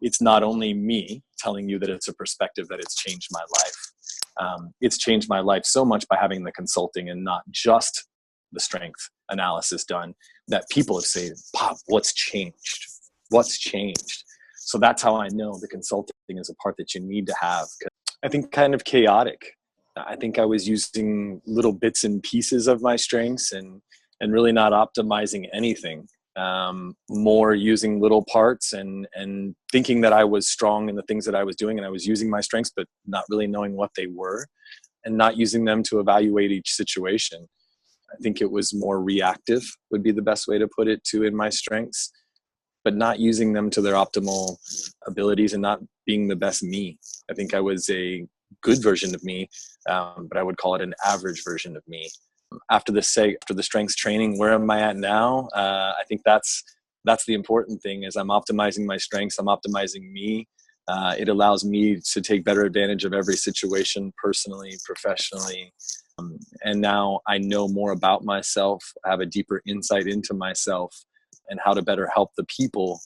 it's not only me telling you that it's a perspective, that it's changed my life. It's changed my life so much by having the consulting and not just the strength analysis done, that people have said, Bob, what's changed? What's changed? So that's how I know the consulting is a part that you need to have. I think kind of chaotic. I think I was using little bits and pieces of my strengths and really not optimizing anything. More using little parts and thinking that I was strong in the things that I was doing, and I was using my strengths, but not really knowing what they were and not using them to evaluate each situation. I think it was more reactive would be the best way to put it too in my strengths, but not using them to their optimal abilities and not being the best me. I think I was a good version of me, but I would call it an average version of me. After the strengths training, where am I at now? I think that's the important thing, is I'm optimizing my strengths. I'm optimizing me. It allows me to take better advantage of every situation, personally, professionally. And now I know more about myself. I have a deeper insight into myself and how to better help the people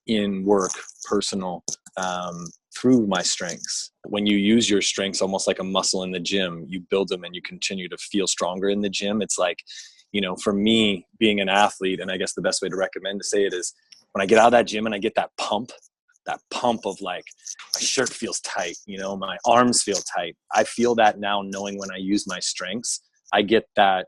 in work, personal, through my strengths. When you use your strengths almost like a muscle in the gym, you build them and you continue to feel stronger in the gym. It's like, for me being an athlete, and I guess the best way to recommend to say it is when I get out of that gym and I get that pump of like, my shirt feels tight, my arms feel tight. I feel that now, knowing when I use my strengths, I get that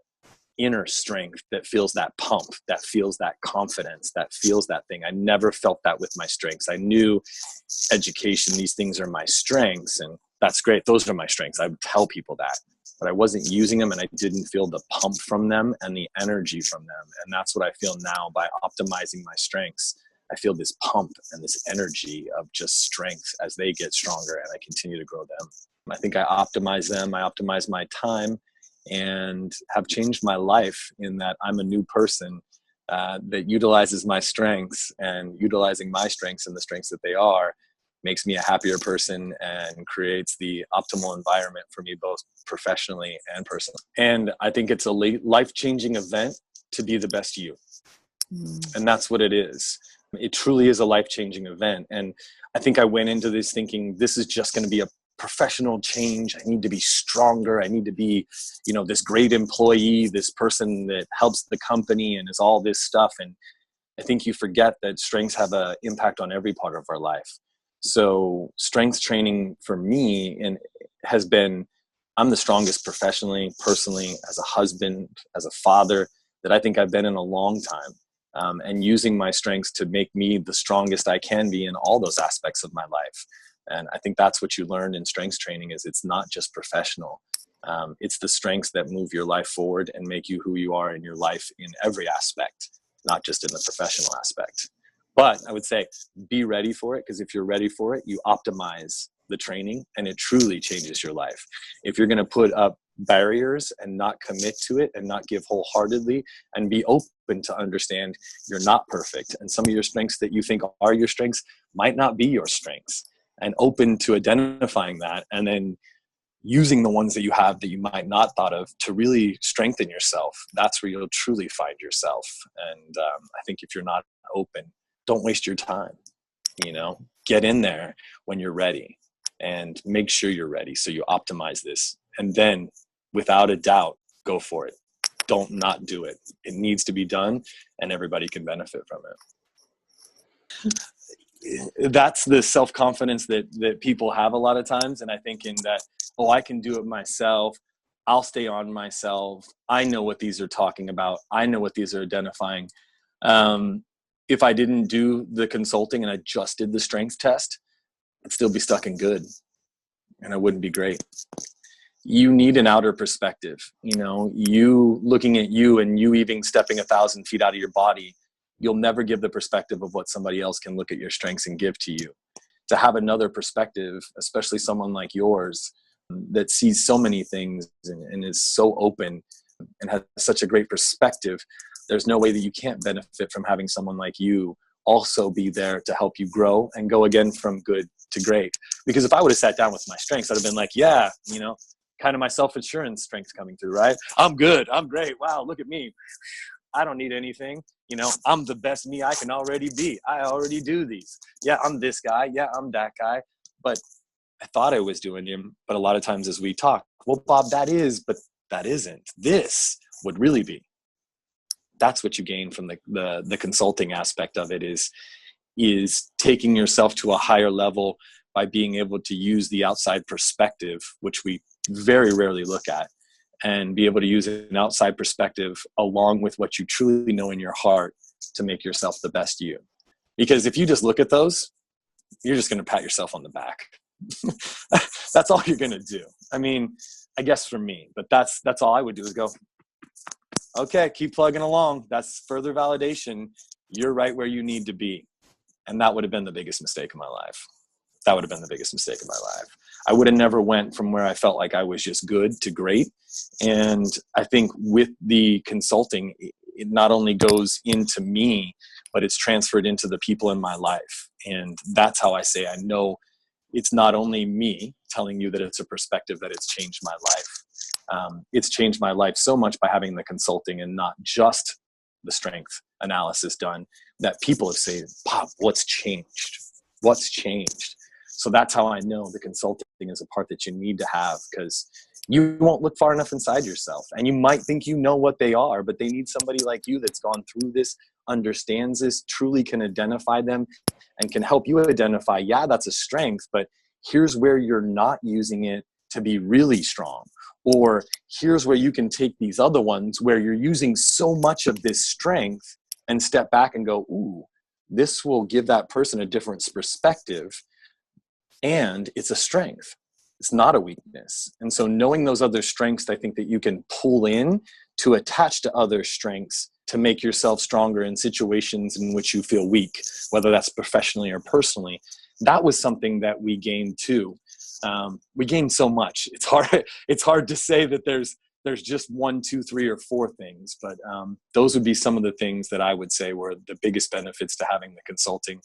inner strength that feels that pump, that feels that confidence, that feels that thing. I never felt that with my strengths. I knew education, these things are my strengths, and that's great. Those are my strengths. I would tell people that, but I wasn't using them and I didn't feel the pump from them and the energy from them. And that's what I feel now by optimizing my strengths. I feel this pump and this energy of just strength as they get stronger and I continue to grow them. I think I optimize them. I optimize my time, and have changed my life in that I'm a new person that utilizes my strengths, and utilizing my strengths and the strengths that they are makes me a happier person and creates the optimal environment for me, both professionally and personally. And I think it's a life-changing event to be the best you. And that's what it is. It truly is a life-changing event. And I think I went into this thinking, this is just going to be a professional change. I need to be stronger. I need to be, this great employee, this person that helps the company and is all this stuff. And I think you forget that strengths have an impact on every part of our life. So strengths training for me has been, I'm the strongest professionally, personally, as a husband, as a father, that I think I've been in a long time. And using my strengths to make me the strongest I can be in all those aspects of my life. And I think that's what you learn in strengths training, is it's not just professional. It's the strengths that move your life forward and make you who you are in your life in every aspect, not just in the professional aspect. But I would say be ready for it, because if you're ready for it, you optimize the training and it truly changes your life. If you're going to put up barriers and not commit to it and not give wholeheartedly and be open to understand you're not perfect, and some of your strengths that you think are your strengths might not be your strengths, and open to identifying that and then using the ones that you have that you might not thought of to really strengthen yourself, that's where you'll truly find yourself. And I think if you're not open, don't waste your time. Get in there when you're ready and make sure you're ready, so you optimize this, and then without a doubt, go for it. Don't not do it. It needs to be done and everybody can benefit from it. That's the self-confidence that people have a lot of times. And I think in that, I can do it myself. I'll stay on myself. I know what these are talking about. I know what these are identifying. If I didn't do the consulting and I just did the strength test, I'd still be stuck in good and I wouldn't be great. You need an outer perspective. You looking at you and you even stepping 1,000 feet out of your body, you'll never give the perspective of what somebody else can look at your strengths and give to you. To have another perspective, especially someone like yours that sees so many things and is so open and has such a great perspective, there's no way that you can't benefit from having someone like you also be there to help you grow and go again from good to great. Because if I would have sat down with my strengths, I'd have been like, kind of my self-assurance strengths coming through, right? I'm good. I'm great. Wow, look at me. I don't need anything. You know, I'm the best me I can already be. I already do these. Yeah, I'm this guy. Yeah, I'm that guy. But I thought I was doing him. But a lot of times as we talk, well, Bob, that is, but that isn't. This would really be. That's what you gain from the consulting aspect of it is taking yourself to a higher level by being able to use the outside perspective, which we very rarely look at, and be able to use an outside perspective along with what you truly know in your heart to make yourself the best you. Because if you just look at those, you're just going to pat yourself on the back. That's all you're going to do. I mean, I guess for me, but that's all I would do is go, okay, keep plugging along. That's further validation. You're right where you need to be. And that would have been the biggest mistake of my life. That would have been the biggest mistake of my life. I would have never went from where I felt like I was just good to great. And I think with the consulting, it not only goes into me, but it's transferred into the people in my life. And that's how I say I know it's not only me telling you that it's a perspective that it's changed my life. It's changed my life so much by having the consulting and not just the strength analysis done, that people have said, Bob, what's changed? What's changed? So that's how I know the consulting is a part that you need to have, because you won't look far enough inside yourself. And you might think you know what they are, but they need somebody like you that's gone through this, understands this, truly can identify them, and can help you identify, yeah, that's a strength, but here's where you're not using it to be really strong. Or here's where you can take these other ones where you're using so much of this strength and step back and go, ooh, this will give that person a different perspective. And it's a strength. It's not a weakness. And so knowing those other strengths, I think that you can pull in to attach to other strengths to make yourself stronger in situations in which you feel weak, whether that's professionally or personally. That was something that we gained too. We gained so much. It's hard to say that there's just 1, 2, 3, or 4 things, but those would be some of the things that I would say were the biggest benefits to having the consulting,